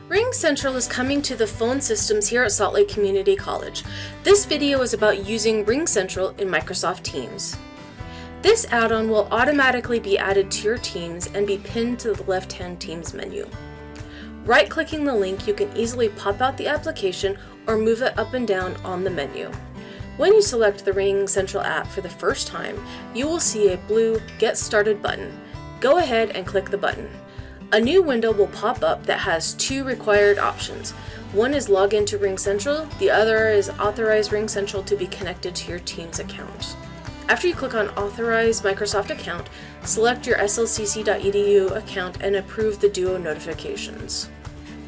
RingCentral is coming to the phone systems here at Salt Lake Community College. This video is about using RingCentral in Microsoft Teams. This add-on will automatically be added to your Teams and be pinned to the left-hand Teams menu. Right-clicking the link, you can easily pop out the application or move it up and down on the menu. When you select the RingCentral app for the first time, you will see a blue Get Started button. Go ahead and click the button. A new window will pop up that has two required options. One is log into RingCentral, the other is authorize RingCentral to be connected to your Teams account. After you click on Authorize Microsoft Account, select your SLCC.edu account and approve the Duo notifications.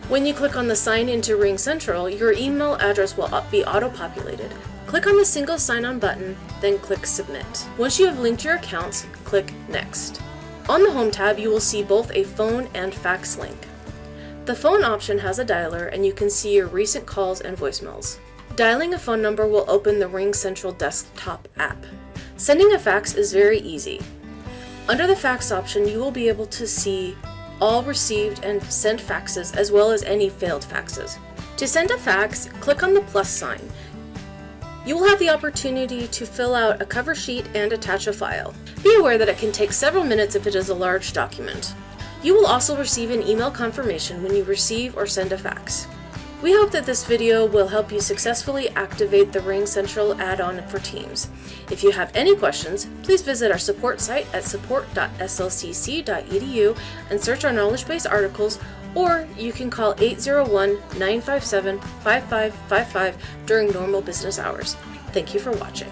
When you click on the Sign into RingCentral, your email address will be auto-populated. Click on the single sign-on button, then click Submit. Once you have linked your accounts, click Next. On the Home tab, you will see both a phone and fax link. The phone option has a dialer and you can see your recent calls and voicemails. Dialing a phone number will open the RingCentral desktop app. Sending a fax is very easy. Under the fax option, you will be able to see all received and sent faxes as well as any failed faxes. To send a fax, click on the plus sign. You will have the opportunity to fill out a cover sheet and attach a file. Be aware that it can take several minutes if it is a large document. You will also receive an email confirmation when you receive or send a fax. We hope that this video will help you successfully activate the RingCentral add-on for Teams. If you have any questions, please visit our support site at support.slcc.edu and search our knowledge base articles, or you can call 801-957-5555 during normal business hours. Thank you for watching.